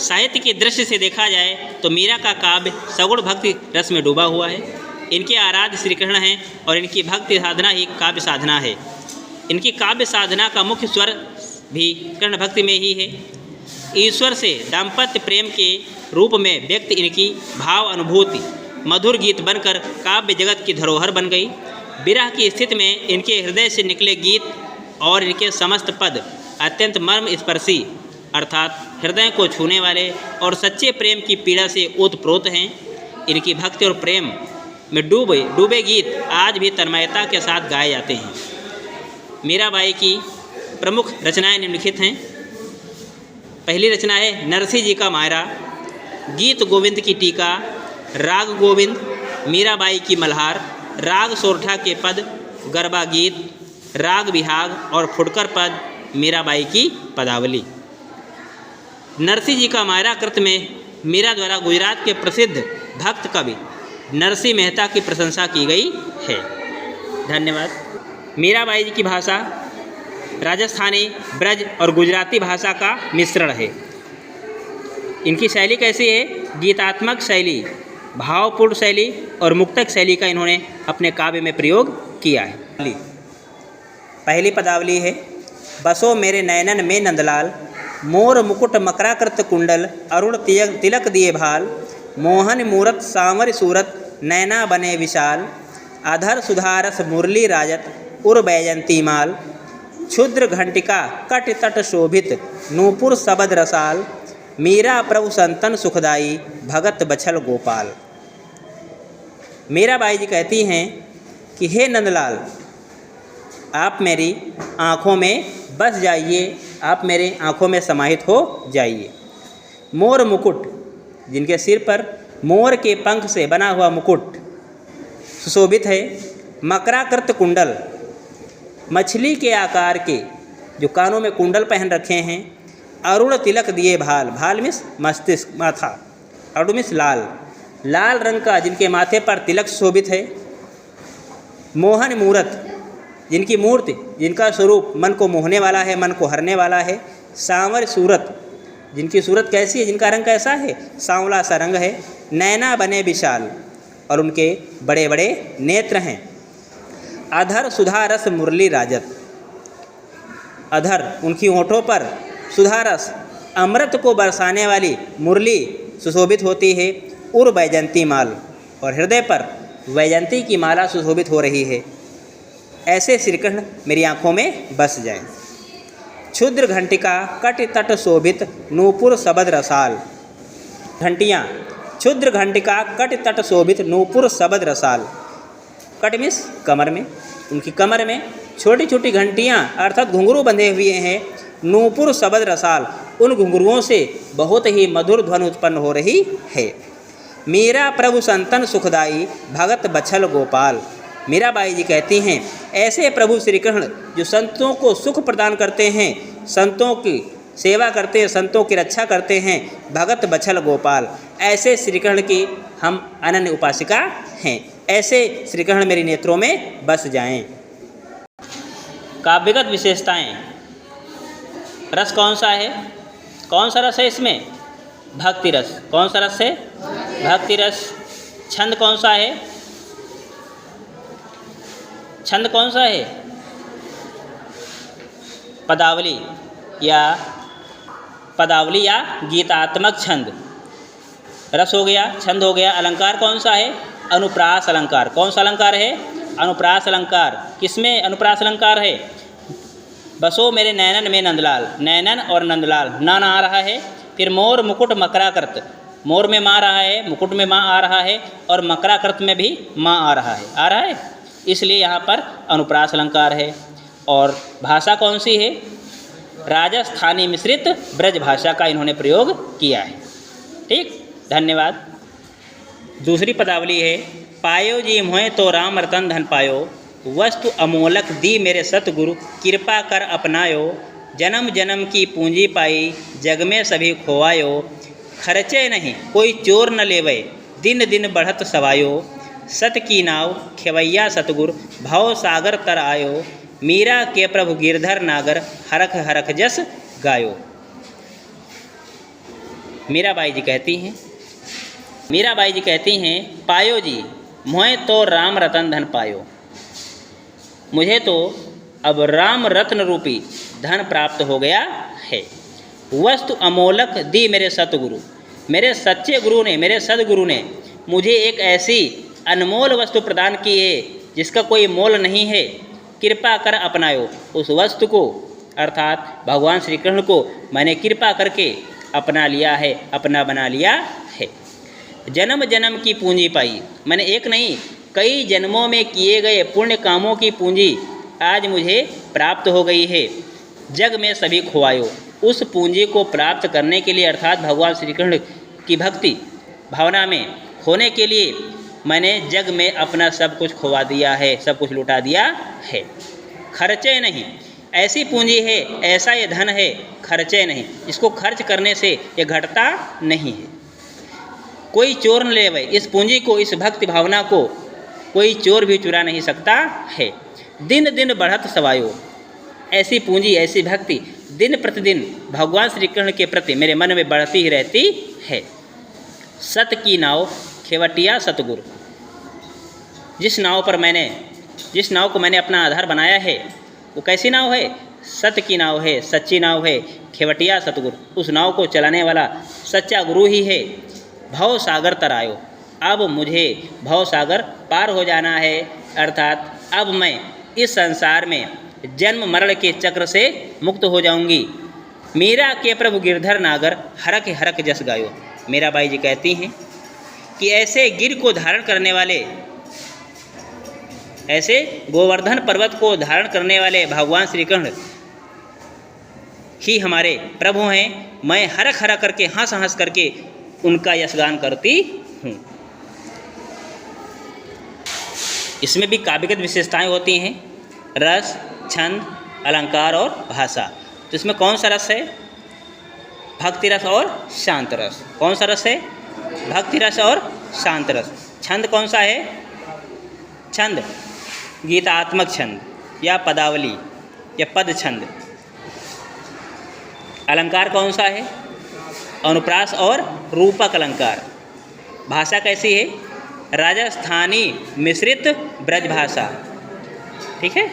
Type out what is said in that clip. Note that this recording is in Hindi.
साहित्य की दृष्टि से देखा जाए तो मीरा का काव्य सगुण भक्ति रस में डूबा हुआ है। इनके आराध्य श्री कृष्ण हैं और इनकी भक्ति साधना ही काव्य साधना है। इनकी काव्य साधना का मुख्य स्वर भी कृष्ण भक्ति में ही है। ईश्वर से दाम्पत्य प्रेम के रूप में व्यक्त इनकी भाव अनुभूति मधुर गीत बनकर काव्य जगत की धरोहर बन गई। विरह की स्थिति में इनके हृदय से निकले गीत और इनके समस्त पद अत्यंत मर्म स्पर्शी अर्थात हृदय को छूने वाले और सच्चे प्रेम की पीड़ा से ओतप्रोत हैं। इनकी भक्ति और प्रेम में डूबे गीत आज भी तन्मयता के साथ गाए जाते हैं। मीराबाई की प्रमुख रचनाएं निम्नलिखित हैं। पहली रचना है नरसिंह जी का मायरा, गीत गोविंद की टीका, राग गोविंद, मीराबाई की मल्हार, राग सोरठा के पद, गरबा गीत, राग बिहाग और फुटकर पद, मीराबाई की पदावली। नरसिंह जी का मायरा कृत में मीरा द्वारा गुजरात के प्रसिद्ध भक्त कवि नरसिंह मेहता की प्रशंसा की गई है। धन्यवाद। मीराबाई जी की भाषा राजस्थानी, ब्रज और गुजराती भाषा का मिश्रण है। इनकी शैली कैसी है? गीतात्मक शैली, भावपूर्ण शैली और मुक्तक शैली का इन्होंने अपने काव्य में प्रयोग किया है। पहली पदावली है बसो मेरे नयनन में नंदलाल, मोर मुकुट मकराकृत कुंडल, अरुण तिलक दिए भाल, मोहन मूरत सांवर सूरत, नैना बने विशाल, अधर सुधारस मुरली राजत, उर बैजंती माल, क्षुद्र घंटिका कट तट शोभित, नूपुर सबद रसाल, मीरा प्रभु संतन सुखदाई, भगत बछल गोपाल। मीराबाई जी कहती हैं कि हे नंदलाल, आप मेरी आँखों में बस जाइए, आप मेरी आँखों में समाहित हो जाइए। मोर मुकुट, जिनके सिर पर मोर के पंख से बना हुआ मुकुट सुशोभित है, मकराकृत कुंडल, मछली के आकार के जो कानों में कुंडल पहन रखे हैं, अरुण तिलक दिए भाल, भाल मिस मस्तिष्क माथा, अरुण मिस लाल, लाल रंग का जिनके माथे पर तिलक शोभित है, मोहन मूरत, जिनकी मूर्ति, जिनका स्वरूप मन को मोहने वाला है, मन को हरने वाला है, सांवर सूरत, जिनकी सूरत कैसी है, जिनका रंग कैसा है, सांवला सा रंग है, नैना बने विशाल और उनके बड़े बड़े नेत्र हैं, अधर सुधा रस मुरली राजत, अधर उनकी होठों पर सुधा रस अमृत को बरसाने वाली मुरली सुशोभित होती है, उर वैजंती माल और हृदय पर वैजंती की माला सुशोभित हो रही है। ऐसे श्री कृष्ण मेरी आँखों में बस जाएं। क्षुद्र घंटिका कट तट शोभित, नूपुर सबद रसाल, घंटियाँ, क्षुद्र घंटिका कट तट शोभित, नूपुर सबद रसाल, कट मिस कमर में, उनकी कमर में छोटी छोटी घंटियाँ अर्थात घुंघरू बंधे हुए हैं, नूपुर सबद रसाल, उन घुंघरुओं से बहुत ही मधुर ध्वनि उत्पन्न हो रही है। मीरा प्रभु संतन सुखदाई, भगत बछल गोपाल। मीराबाई जी कहती हैं ऐसे प्रभु श्री कृष्ण जो संतों को सुख प्रदान करते हैं, संतों की सेवा करते हैं, संतों की रक्षा करते हैं, भगत बछल गोपाल, ऐसे श्री कृष्ण की हम अनन्य उपासिका हैं। ऐसे श्री कृष्ण मेरी नेत्रों में बस जाएं। काव्यगत विशेषताएं। रस कौन सा है? कौन सा रस है इसमें? भक्ति रस। कौन सा रस है? भक्ति रस। छंद कौन सा है? छंद कौन सा है? पदावली या गीतात्मक छंद। रस हो गया, छंद हो गया। अलंकार कौन सा है? अनुप्रास अलंकार। कौन सा अलंकार है? अनुप्रास अलंकार। किसमें अनुप्रास अलंकार है? बसो मेरे नैनन में नंदलाल, नैनन और नंदलाल, नान आ रहा है। फिर मोर मुकुट मकराकृत, मोर में माँ रहा है, मुकुट में माँ आ रहा है और मकराकृत में भी माँ आ रहा है, इसलिए यहाँ पर अनुप्रास अलंकार है। और भाषा कौन सी है? राजस्थानी मिश्रित ब्रज भाषा का इन्होंने प्रयोग किया है। ठीक, धन्यवाद। दूसरी पदावली है पायो जी मोहे तो राम रतन धन पायो, वस्तु अमोलक दी मेरे सतगुरु, कृपा कर अपनायो, जन्म जन्म की पूंजी पाई, जग में सभी खोवायो, खर्चे नहीं कोई चोर न लेवे, दिन दिन बढ़त सवायो, सत की नाव खेवैया सतगुर, भाव सागर तर आयो, मीरा के प्रभु गिरधर नागर, हरख हरख जस गायो। मीराबाई जी कहती हैं पायो जी मोहे तो राम रतन धन पायो, मुझे तो अब राम रत्न रूपी धन प्राप्त हो गया है। वस्तु अमोलक दी मेरे सतगुरु, मेरे सच्चे गुरु ने, मेरे सदगुरु ने मुझे एक ऐसी अनमोल वस्तु प्रदान की है जिसका कोई मोल नहीं है। कृपा कर अपनायो उस वस्तु को, अर्थात भगवान श्री कृष्ण को मैंने कृपा करके अपना लिया है, अपना बना लिया है। जन्म जन्म की पूंजी पाई, मैंने एक नहीं कई जन्मों में किए गए पुण्य कामों की पूंजी आज मुझे प्राप्त हो गई है। जग में सभी खोवायो, उस पूंजी को प्राप्त करने के लिए अर्थात भगवान श्री कृष्ण की भक्ति भावना में होने के लिए मैंने जग में अपना सब कुछ खोवा दिया है, सब कुछ लुटा दिया है। खर्चे नहीं, ऐसी पूंजी है, ऐसा ये धन है, खर्चे नहीं, इसको खर्च करने से ये घटता नहीं है। कोई चोर न लेवे इस पूंजी को, इस भक्ति भावना को कोई चोर भी चुरा नहीं सकता है। दिन दिन बढ़त सवायो, ऐसी पूंजी, ऐसी भक्ति दिन प्रतिदिन भगवान श्री कृष्ण के प्रति मेरे मन में बढ़ती ही रहती है। सत की नाव खेवटिया सतगुरु, जिस नाव को मैंने अपना आधार बनाया है वो कैसी नाव है? सत्य की नाव है, सच्ची नाव है, खेवटिया सतगुरु, उस नाव को चलाने वाला सच्चा गुरु ही है। भव सागर तरायो, अब मुझे भव सागर पार हो जाना है, अर्थात अब मैं इस संसार में जन्म मरण के चक्र से मुक्त हो जाऊंगी। मीरा के प्रभु गिरधर नागर हरक हरक जस गायो, मीराबाई जी कहती हैं कि ऐसे गिर को धारण करने वाले, ऐसे गोवर्धन पर्वत को धारण करने वाले भगवान श्री कृष्ण ही हमारे प्रभु हैं। मैं हरक हरक करके, हंस हंस करके उनका यशगान करती हूँ। इसमें भी काव्यगत विशेषताएं होती हैं, रस, छंद, अलंकार और भाषा। तो इसमें कौन सा रस है? भक्ति रस और शांत रस। कौन सा रस है? भक्ति रस और शांत रस। छंद कौन सा है? छंद गीतात्मक छंद या पदावली या पद छंद। अलंकार कौन सा है? अनुप्रास और रूपक अलंकार। भाषा कैसी है? राजस्थानी मिश्रित ब्रज भाषा। ठीक है।